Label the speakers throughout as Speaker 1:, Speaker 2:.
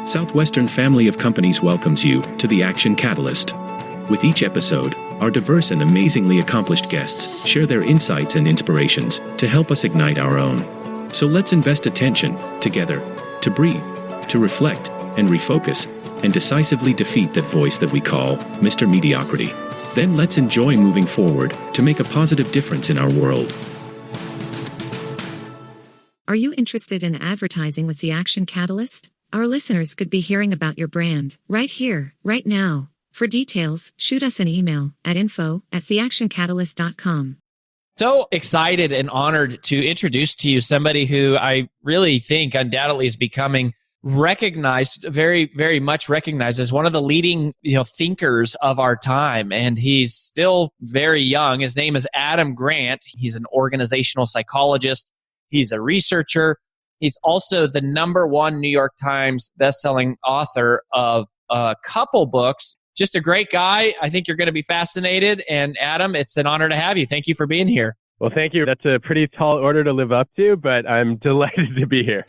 Speaker 1: Southwestern family of companies welcomes you to the Action Catalyst. With each episode, our diverse and amazingly accomplished guests share their insights and inspirations to help us ignite our own. So let's invest attention, together, to breathe, to reflect, and refocus, and decisively defeat that voice that we call Mr. Mediocrity. Then let's enjoy moving forward to make a positive difference in our world.
Speaker 2: Are you interested in advertising with the Action Catalyst? Our listeners could be hearing about your brand right here, right now. For details, shoot us an email at info@theactioncatalyst.com.
Speaker 3: So excited and honored to introduce to you somebody who I really think undoubtedly is becoming recognized, very, very much recognized as one of the leading, thinkers of our time. And he's still very young. His name is Adam Grant. He's an organizational psychologist. He's a researcher. He's also the #1 New York Times bestselling author of a couple books. Just a great guy. I think you're going to be fascinated. And Adam, it's an honor to have you. Thank you for being here.
Speaker 4: Well, thank you. That's a pretty tall order to live up to, but I'm delighted to be here.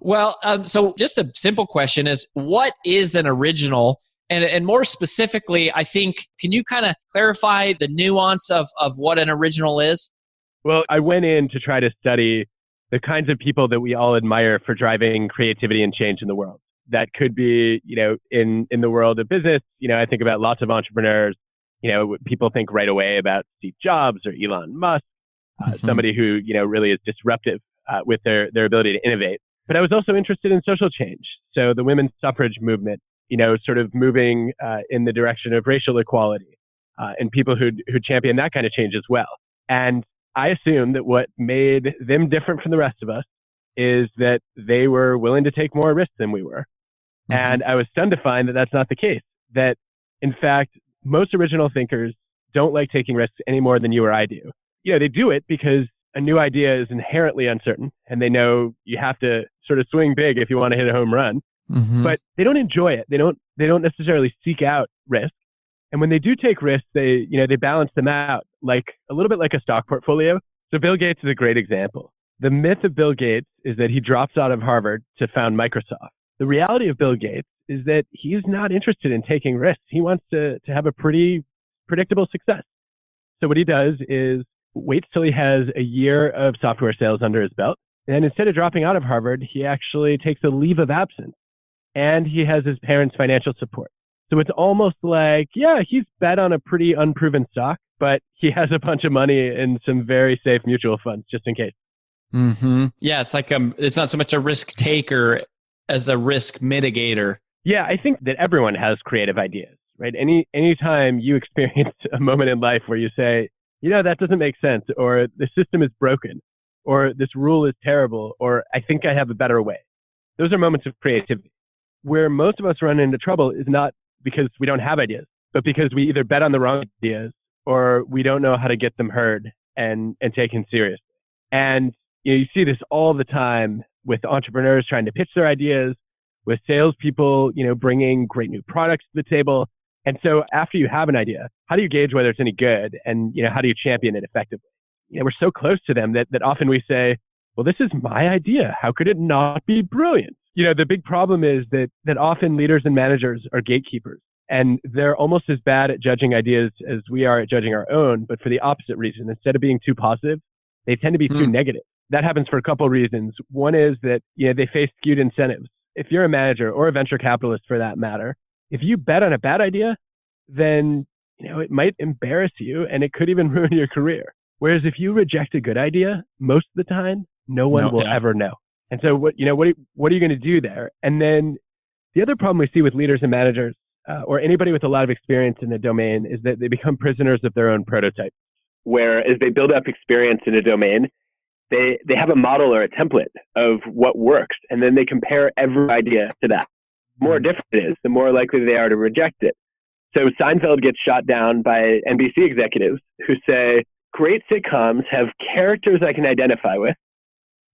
Speaker 3: Well, so just a simple question is, what is an original? And more specifically, I think, can you kind of clarify the nuance of what an original is?
Speaker 4: Well, I went in to try to study the kinds of people that we all admire for driving creativity and change in the world. That could be, in the world of business, I think about lots of entrepreneurs. People think right away about Steve Jobs or Elon Musk, somebody who, really is disruptive with their ability to innovate. But I was also interested in social change. So the women's suffrage movement, sort of moving in the direction of racial equality and people who champion that kind of change as well. And I assumed that what made them different from the rest of us is that they were willing to take more risks than we were. Mm-hmm. And I was stunned to find that that's not the case. That, in fact, most original thinkers don't like taking risks any more than you or I do. They do it because a new idea is inherently uncertain, and they know you have to sort of swing big if you want to hit a home run. Mm-hmm. But they don't enjoy it. They don't necessarily seek out risk. And when they do take risks, they balance them out, like a little bit like a stock portfolio. So Bill Gates is a great example. The myth of Bill Gates is that he drops out of Harvard to found Microsoft. The reality of Bill Gates is that he's not interested in taking risks. He wants to have a pretty predictable success. So what he does is waits till he has a year of software sales under his belt. And instead of dropping out of Harvard, he actually takes a leave of absence. And he has his parents' financial support. So it's almost like, he's bet on a pretty unproven stock, but he has a bunch of money in some very safe mutual funds just in case.
Speaker 3: Mm-hmm. Yeah, it's like it's not so much a risk taker as a risk mitigator.
Speaker 4: Yeah, I think that everyone has creative ideas, right? Anytime you experience a moment in life where you say, that doesn't make sense, or the system is broken, or this rule is terrible, or I think I have a better way. Those are moments of creativity. Where most of us run into trouble is not because we don't have ideas, but because we either bet on the wrong ideas or we don't know how to get them heard and taken seriously. And you see this all the time with entrepreneurs trying to pitch their ideas, with salespeople, bringing great new products to the table. And so after you have an idea, how do you gauge whether it's any good? And, how do you champion it effectively? We're so close to them that often we say, well, this is my idea. How could it not be brilliant? The big problem is that often leaders and managers are gatekeepers, and they're almost as bad at judging ideas as we are at judging our own, but for the opposite reason. Instead of being too positive, they tend to be too negative. That happens for a couple of reasons. One is that, they face skewed incentives. If you're a manager or a venture capitalist for that matter, if you bet on a bad idea, then, it might embarrass you and it could even ruin your career. Whereas if you reject a good idea, most of the time, no one will ever know. And so what are you going to do there? And then the other problem we see with leaders and managers, or anybody with a lot of experience in a domain, is that they become prisoners of their own prototype. Where as they build up experience in a domain, they have a model or a template of what works, and then they compare every idea to that. The more different it is, the more likely they are to reject it. So Seinfeld gets shot down by NBC executives who say, great sitcoms have characters I can identify with,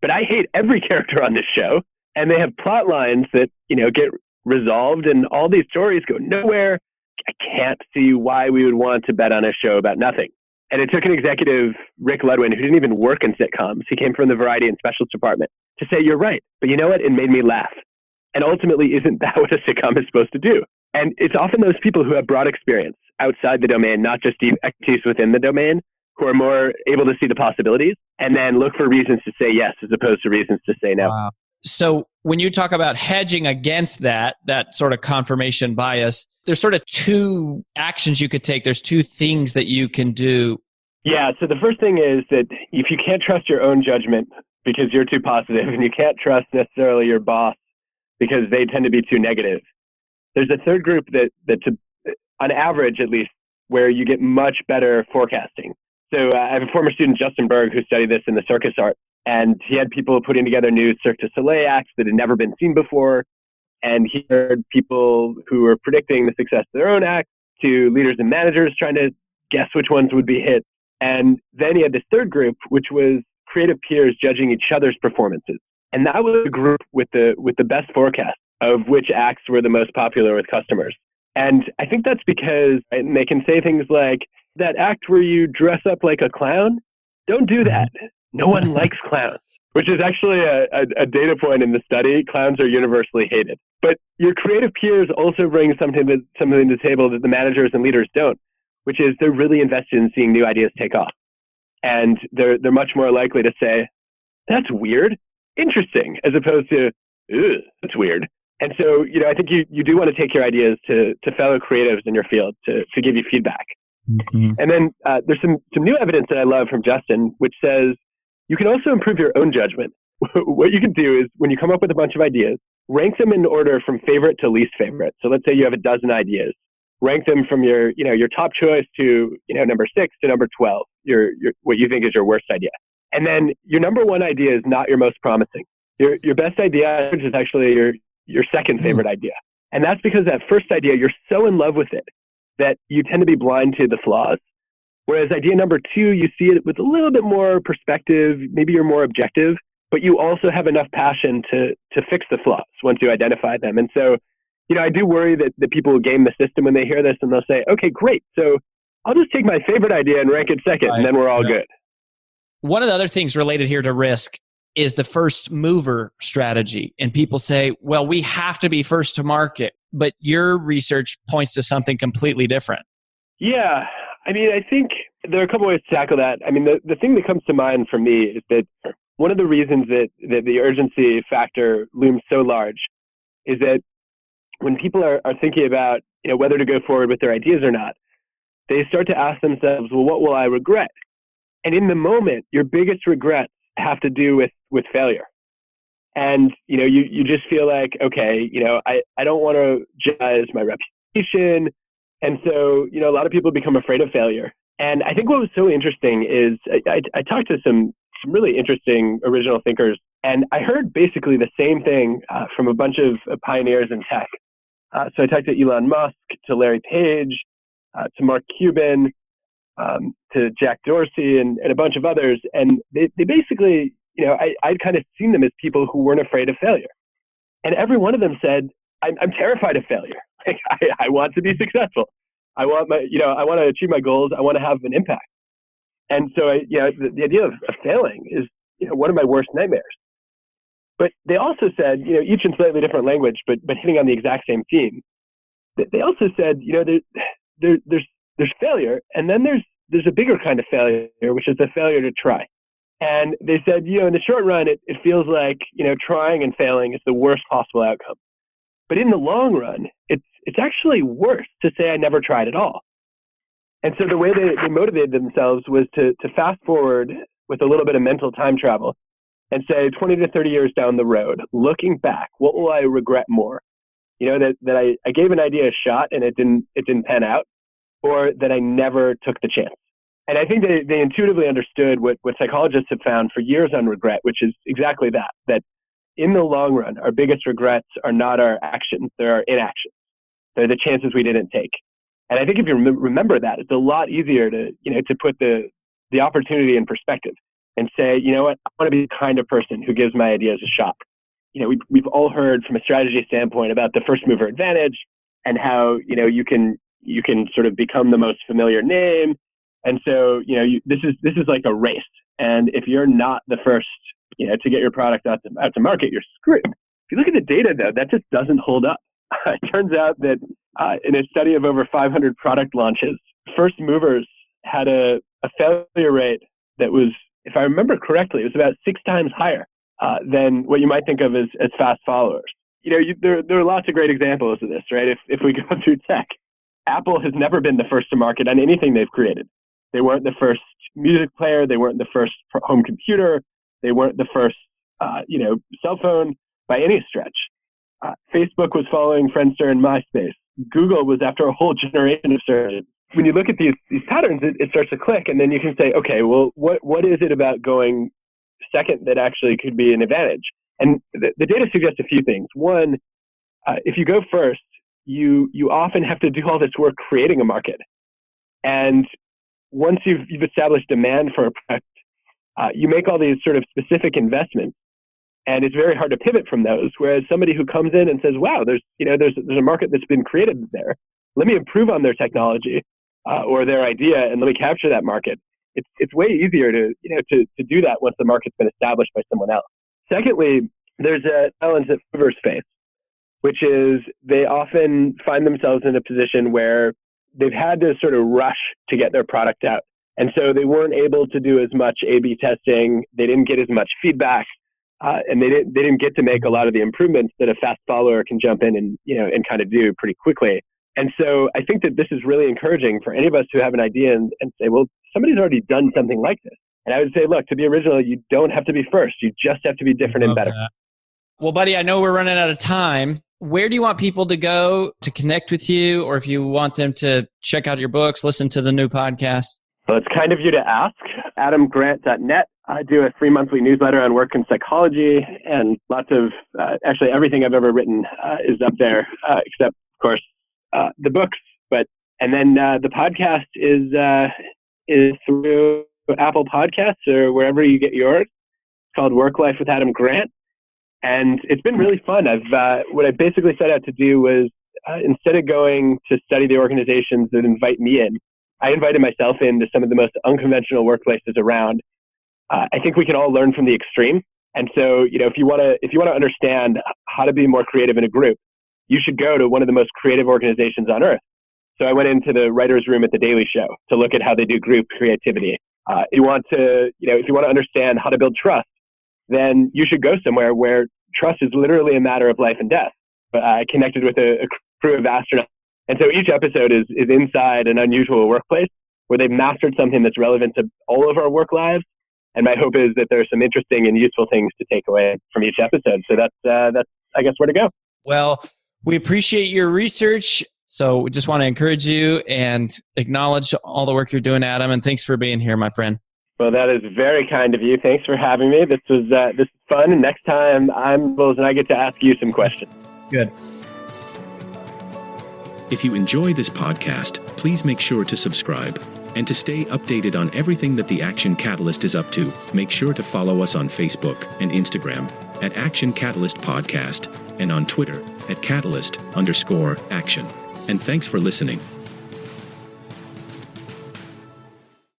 Speaker 4: but I hate every character on this show. And they have plot lines that, get resolved and all these stories go nowhere. I can't see why we would want to bet on a show about nothing. And it took an executive, Rick Ludwin, who didn't even work in sitcoms. He came from the variety and specials department to say, you're right. But you know what? It made me laugh. And ultimately, isn't that what a sitcom is supposed to do? And it's often those people who have broad experience outside the domain, not just deep expertise within the domain, who are more able to see the possibilities and then look for reasons to say yes as opposed to reasons to say no.
Speaker 3: Wow. So when you talk about hedging against that sort of confirmation bias, there's sort of two actions you could take. There's two things that you can do.
Speaker 4: Yeah. So the first thing is that if you can't trust your own judgment because you're too positive, and you can't trust necessarily your boss because they tend to be too negative, there's a third group that's on average, at least, where you get much better forecasting. So I have a former student, Justin Berg, who studied this in the circus art, and he had people putting together new Cirque du Soleil acts that had never been seen before. And he heard people who were predicting the success of their own act to leaders and managers trying to guess which ones would be hits. And then he had this third group, which was creative peers judging each other's performances. And that was the group with the best forecast of which acts were the most popular with customers. And I think that's because they can say things like, that act where you dress up like a clown, don't do that. No one likes clowns, which is actually a data point in the study. Clowns are universally hated. But your creative peers also bring something to the table that the managers and leaders don't, which is they're really invested in seeing new ideas take off. And they're much more likely to say, that's weird, interesting, as opposed to, ugh, that's weird. And so, I think you do want to take your ideas to fellow creatives in your field to give you feedback. Mm-hmm. And then there's some new evidence that I love from Justin, which says you can also improve your own judgment. What you can do is when you come up with a bunch of ideas, rank them in order from favorite to least favorite. So let's say you have a dozen ideas. Rank them from your top choice to, number 6 to number 12, your what you think is your worst idea. And then your number one idea is not your most promising. Your best idea is actually your second favorite idea. And that's because that first idea, you're so in love with it that you tend to be blind to the flaws. Whereas idea number 2, you see it with a little bit more perspective, maybe you're more objective, but you also have enough passion to fix the flaws once you identify them. And so, I do worry that people will game the system when they hear this and they'll say, okay, great. So I'll just take my favorite idea and rank it second, and then we're all good.
Speaker 3: One of the other things related here to risk is the first mover strategy. And people say, well, we have to be first to market. But your research points to something completely different. Yeah.
Speaker 4: I think there are a couple ways to tackle that. The thing that comes to mind for me is that one of the reasons that the urgency factor looms so large is that when people are thinking about whether to go forward with their ideas or not, they start to ask themselves, well, what will I regret? And in the moment, your biggest regrets have to do with failure. And, you just feel like, okay, I don't want to jeopardize my reputation. And so, a lot of people become afraid of failure. And I think what was so interesting is I talked to some really interesting original thinkers, and I heard basically the same thing from a bunch of pioneers in tech. So I talked to Elon Musk, to Larry Page, to Mark Cuban, to Jack Dorsey, and a bunch of others. And they basically, I'd kind of seen them as people who weren't afraid of failure. And every one of them said, I'm terrified of failure. Like, I want to be successful. I want to achieve my goals. I want to have an impact. And so, the idea of failing is, one of my worst nightmares. But they also said, each in slightly different language, but hitting on the exact same theme. They also said, there's failure, and then there's a bigger kind of failure, which is the failure to try. And they said, in the short run, it feels like, trying and failing is the worst possible outcome. But in the long run, it's actually worse to say I never tried at all. And so the way they motivated themselves was to fast forward with a little bit of mental time travel and say 20 to 30 years down the road, looking back, what will I regret more? That I gave an idea a shot and it didn't pan out, or that I never took the chance. And I think they intuitively understood what psychologists have found for years on regret, which is exactly that in the long run, our biggest regrets are not our actions, they're our inactions. They're the chances we didn't take. And I think if you remember that, it's a lot easier to put the opportunity in perspective and say, I want to be the kind of person who gives my ideas a shot. We've all heard from a strategy standpoint about the first mover advantage and how, you can sort of become the most familiar name. And so, this is like a race. And if you're not the first, to get your product out to market, you're screwed. If you look at the data, though, that just doesn't hold up. It turns out that in a study of over 500 product launches, first movers had a failure rate that was, if I remember correctly, it was about 6 times higher than what you might think of as fast followers. There are lots of great examples of this, right? If we go through tech, Apple has never been the first to market on anything they've created. They weren't the first music player. They weren't the first home computer. They weren't the first, cell phone by any stretch. Facebook was following Friendster and MySpace. Google was after a whole generation of searches. When you look at these patterns, it starts to click, and then you can say, okay, well, what is it about going second that actually could be an advantage? And the data suggests a few things. One, if you go first, you often have to do all this work creating a market. And once you've established demand for a product, you make all these sort of specific investments, and it's very hard to pivot from those. Whereas somebody who comes in and says, wow, there's a market that's been created there. Let me improve on their technology or their idea, and let me capture that market. It's way easier to do that once the market's been established by someone else. Secondly, there's a challenge that movers face, which is they often find themselves in a position where they've had to sort of rush to get their product out. And so they weren't able to do as much A/B testing. They didn't get as much feedback, and they didn't get to make a lot of the improvements that a fast follower can jump in and kind of do pretty quickly. And so I think that this is really encouraging for any of us who have an idea and say, well, somebody's already done something like this. And I would say, look, to be original, you don't have to be first. You just have to be different and better.
Speaker 3: Well, buddy, I know we're running out of time. Where do you want people to go to connect with you, or if you want them to check out your books, listen to the new podcast?
Speaker 4: Well, it's kind of you to ask. AdamGrant.net. I do a free monthly newsletter on work and psychology, and lots of, actually everything I've ever written is up there, except, of course, the books. And then the podcast is through Apple Podcasts or wherever you get yours. It's called Work Life with Adam Grant. And it's been really fun. What I basically set out to do was, instead of going to study the organizations that invite me in, I invited myself into some of the most unconventional workplaces around. I think we can all learn from the extreme. And so, if you want to understand how to be more creative in a group, you should go to one of the most creative organizations on earth. So I went into the writer's room at The Daily Show to look at how they do group creativity. If you want to understand how to build trust, then you should go somewhere where trust is literally a matter of life and death. I connected with a crew of astronauts. And so each episode is inside an unusual workplace where they've mastered something that's relevant to all of our work lives. And my hope is that there are some interesting and useful things to take away from each episode. So that's I guess, where to go.
Speaker 3: Well, we appreciate your research. So we just want to encourage you and acknowledge all the work you're doing, Adam. And thanks for being here, my friend.
Speaker 4: Well, that is very kind of you. Thanks for having me. This was fun. And next time I'm Bulls and I get to ask you some questions.
Speaker 3: Good.
Speaker 1: If you enjoy this podcast, please make sure to subscribe. And to stay updated on everything that the Action Catalyst is up to, make sure to follow us on Facebook and Instagram at Action Catalyst Podcast and on Twitter at Catalyst_Action. And thanks for listening.